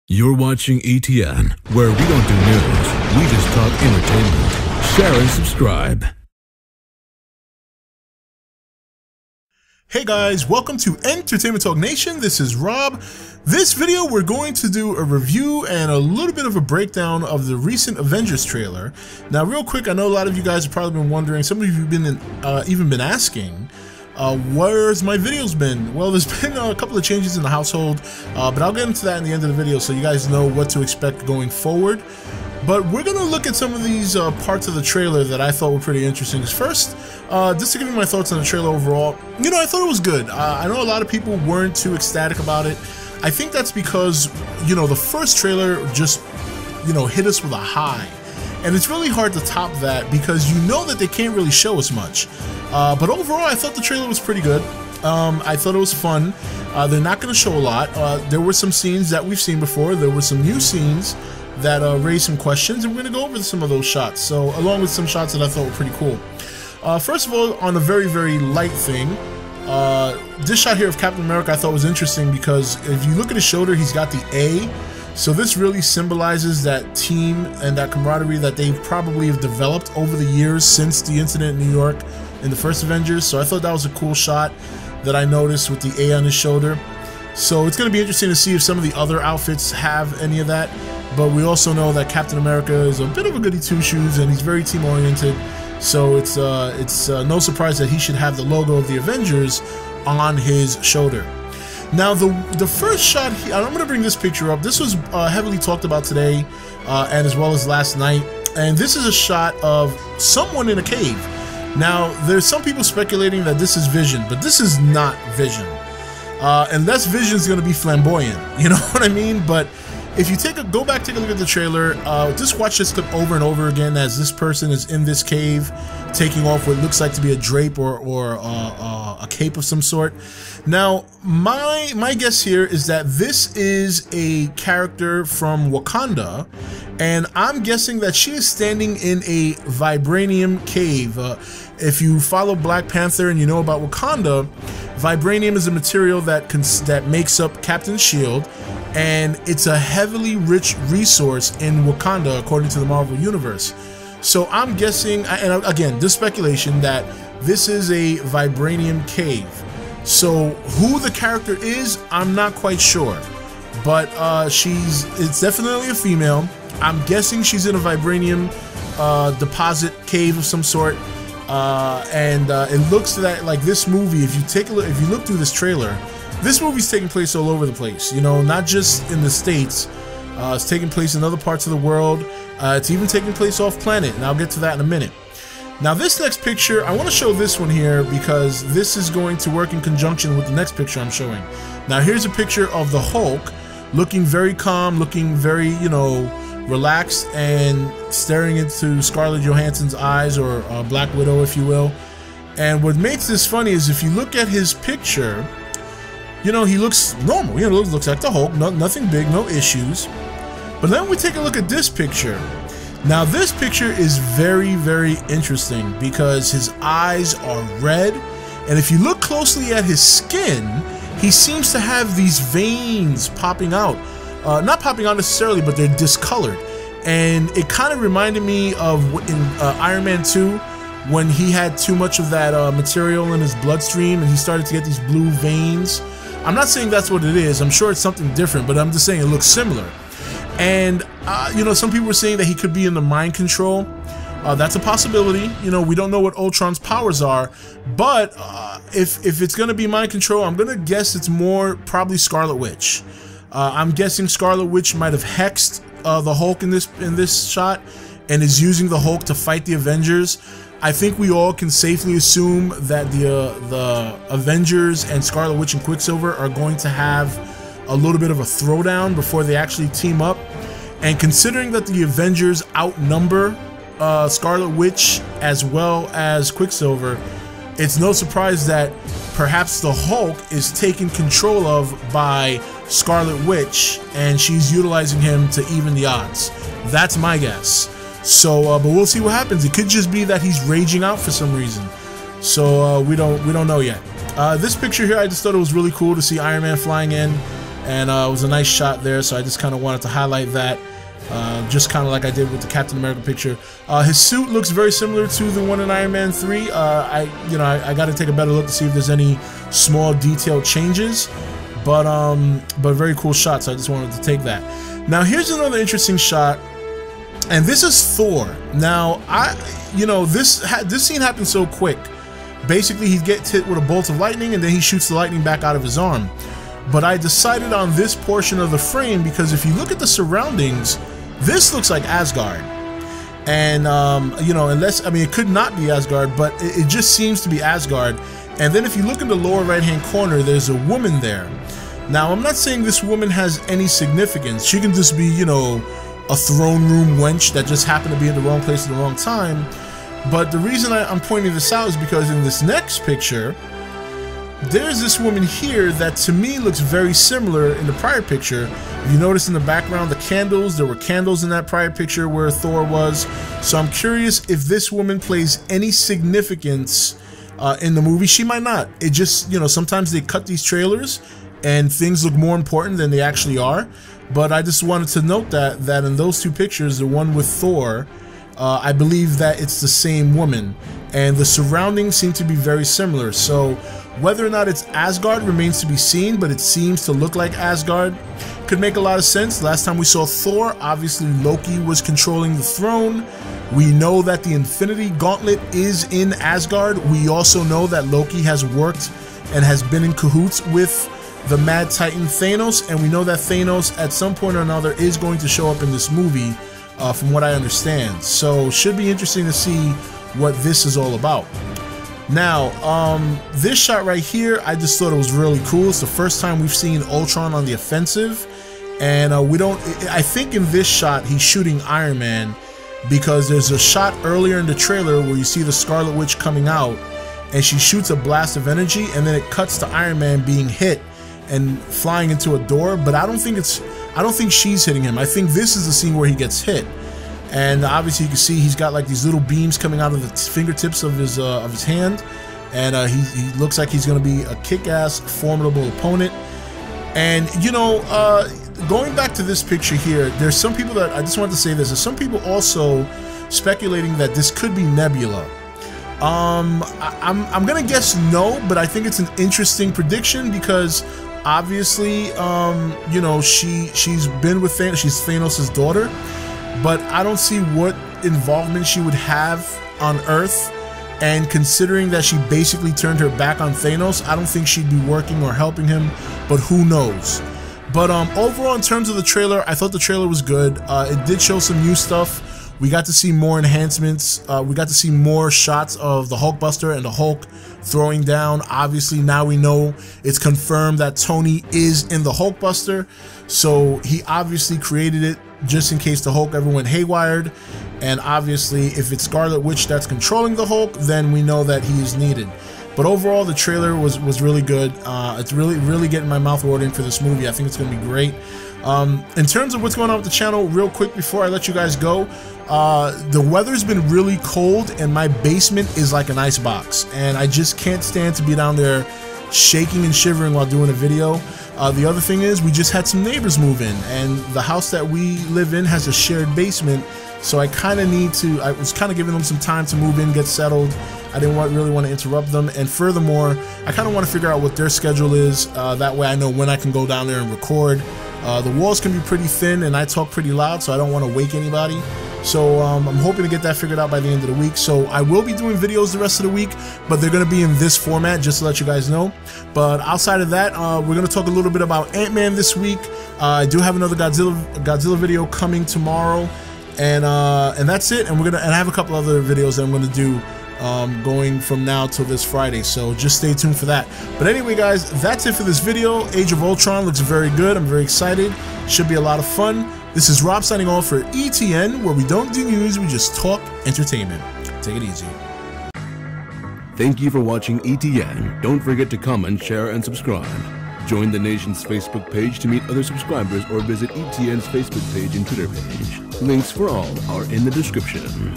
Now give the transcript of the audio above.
You're watching E.T.N, where we don't do news, we just talk entertainment. Share and subscribe. Hey guys, welcome to Entertainment Talk Nation. This is Rob. This video we're going to do a review and a little bit of a breakdown of the recent Avengers trailer. Now real quick, I know a lot of you guys have probably been wondering, some of you have been even been asking, where's my videos been? Well, there's been a couple of changes in the household, but I'll get into that in the end of the video so you guys know what to expect going forward. But we're going to look at some of these parts of the trailer that I thought were pretty interesting. First, just to give you my thoughts on the trailer overall, you know, I thought it was good. I know a lot of people weren't too ecstatic about it. I think that's because, you know, the first trailer just, you know, hit us with a high. And it's really hard to top that because you know that they can't really show us much. But overall, I thought the trailer was pretty good. I thought it was fun. They're not going to show a lot. There were some scenes that we've seen before. There were some new scenes that raised some questions, and we're going to go over some of those shots. So, along with some shots that I thought were pretty cool. First of all, on a very, very light thing, this shot here of Captain America I thought was interesting because if you look at his shoulder, he's got the A. So this really symbolizes that team and that camaraderie that they probably have developed over the years since the incident in New York in the first Avengers. So I thought that was a cool shot that I noticed with the A on his shoulder. So it's going to be interesting to see if some of the other outfits have any of that. But we also know that Captain America is a bit of a goody two-shoes and he's very team-oriented. So it's no surprise that he should have the logo of the Avengers on his shoulder. Now the first shot, I'm going to bring this picture up. This was heavily talked about today and as well as last night. And this is a shot of someone in a cave. Now there's some people speculating that this is Vision, but this is not Vision. Unless Vision's going to be flamboyant, you know what I mean? But if you go back, take a look at the trailer, just watch this clip over and over again as this person is in this cave taking off what looks like to be a drape or a cape of some sort. Now, my guess here is that this is a character from Wakanda, and I'm guessing that she is standing in a vibranium cave. If you follow Black Panther and you know about Wakanda, vibranium is a material that makes up Captain's shield, and it's a heavily rich resource in Wakanda according to the Marvel Universe. So I'm guessing, and again, this speculation, that this is a vibranium cave. So who the character is, I'm not quite sure, but it's definitely a female. I'm guessing she's in a vibranium deposit cave of some sort, and it looks like this movie. If you take a look, if you look through this trailer, this movie's taking place all over the place. You know, not just in the States. It's taking place in other parts of the world. It's even taking place off planet, and I'll get to that in a minute. Now this next picture, I want to show this one here because this is going to work in conjunction with the next picture I'm showing. Now here's a picture of the Hulk looking very calm, looking very, you know, relaxed and staring into Scarlett Johansson's eyes, or Black Widow if you will. And what makes this funny is if you look at his picture, you know, he looks normal, you know, looks like the Hulk, nothing big, no issues. But then we take a look at this picture. Now this picture is very, very interesting because his eyes are red, and if you look closely at his skin, he seems to have these veins popping out. Not popping out necessarily, but they're discolored. And it kind of reminded me of in Iron Man 2, when he had too much of that material in his bloodstream and he started to get these blue veins. I'm not saying that's what it is, I'm sure it's something different, but I'm just saying it looks similar. And, you know, some people were saying that he could be in the mind control. That's a possibility. You know, we don't know what Ultron's powers are, but if it's going to be mind control, I'm going to guess it's more probably Scarlet Witch. I'm guessing Scarlet Witch might have hexed the Hulk in this shot and is using the Hulk to fight the Avengers. I think we all can safely assume that the Avengers and Scarlet Witch and Quicksilver are going to have a little bit of a throwdown before they actually team up. And considering that the Avengers outnumber Scarlet Witch as well as Quicksilver, it's no surprise that perhaps the Hulk is taken control of by Scarlet Witch and she's utilizing him to even the odds. That's my guess. So, but we'll see what happens. It could just be that he's raging out for some reason. So we don't know yet. This picture here, I just thought it was really cool to see Iron Man flying in and it was a nice shot there, so I just kind of wanted to highlight that, just kind of like I did with the Captain America picture. His suit looks very similar to the one in Iron Man 3. I got to take a better look to see if there's any small detail changes, but very cool shot, so I just wanted to take that. Now here's another interesting shot, and this is Thor. Now this scene happened so quick. Basically, he gets hit with a bolt of lightning, and then he shoots the lightning back out of his arm. But I decided on this portion of the frame because if you look at the surroundings, this looks like Asgard. And unless, I mean, it could not be Asgard, but it just seems to be Asgard. And then if you look in the lower right-hand corner, there's a woman there. Now, I'm not saying this woman has any significance. She can just be, a throne room wench that just happened to be in the wrong place at the wrong time. But the reason I'm pointing this out is because in this next picture, there's this woman here that to me looks very similar in the prior picture. If you notice in the background, the candles, there were candles in that prior picture where Thor was. So I'm curious if this woman plays any significance in the movie. She might not. It just, sometimes they cut these trailers and things look more important than they actually are. But I just wanted to note that in those two pictures, the one with Thor, I believe that it's the same woman, and the surroundings seem to be very similar. So whether or not it's Asgard remains to be seen, but it seems to look like Asgard. Could make a lot of sense. Last time we saw Thor, obviously Loki was controlling the throne. We know that the Infinity Gauntlet is in Asgard. We also know that Loki has worked and has been in cahoots with the Mad Titan Thanos, and we know that Thanos at some point or another is going to show up in this movie, from what I understand. So should be interesting to see what this is all about. Now, this shot right here, I just thought it was really cool. It's the first time we've seen Ultron on the offensive, and I think in this shot he's shooting Iron Man, because there's a shot earlier in the trailer where you see the Scarlet Witch coming out and she shoots a blast of energy, and then it cuts to Iron Man being hit and flying into a door, but I don't think she's hitting him. I think this is the scene where he gets hit. And obviously you can see he's got like these little beams coming out of the fingertips of his hand, and he looks like he's going to be a kick-ass, formidable opponent. And going back to this picture here, there's some people that I just want to say this. There's some people also speculating that this could be Nebula. I'm gonna guess no, but I think it's an interesting prediction because obviously, she's been with Thanos. She's Thanos' daughter. But I don't see what involvement she would have on Earth, and considering that she basically turned her back on Thanos, I don't think she'd be working or helping him, but who knows. But overall, in terms of the trailer, I thought the trailer was good. It did show some new stuff. We got to see more enhancements. We got to see more shots of the Hulkbuster and the Hulk throwing down. Obviously, now we know it's confirmed that Tony is in the Hulkbuster, so he obviously created it just in case the Hulk ever went haywired. And obviously, if it's Scarlet Witch that's controlling the Hulk, then we know that he is needed. But overall, the trailer was really good. It's really getting my mouth watering for this movie. I think it's going to be great. In terms of what's going on with the channel, real quick before I let you guys go, the weather's been really cold and my basement is like an ice box, and I just can't stand to be down there shaking and shivering while doing a video. The other thing is, we just had some neighbors move in, and the house that we live in has a shared basement, so I kind of need to, I was kind of giving them some time to move in, get settled. I didn't really want to interrupt them, and furthermore, I kind of want to figure out what their schedule is, that way I know when I can go down there and record. The walls can be pretty thin and I talk pretty loud, so I don't want to wake anybody. So I'm hoping to get that figured out by the end of the week. So I will be doing videos the rest of the week, but they're going to be in this format, just to let you guys know. But outside of that, we're going to talk a little bit about Ant-Man this week. I do have another Godzilla video coming tomorrow, and that's it. And I have a couple other videos that I'm going to do going from now till this Friday, so just stay tuned for that. But anyway, guys, that's it for this video. Age of Ultron looks very good. I'm very excited. Should be a lot of fun. This is Rob signing off for E.T.N, where we don't do news, we just talk entertainment. Take it easy. Thank you for watching E.T.N. Don't forget to comment, share, and subscribe. Join the nation's Facebook page to meet other subscribers, or visit E.T.N's Facebook page and Twitter page. Links for all are in the description.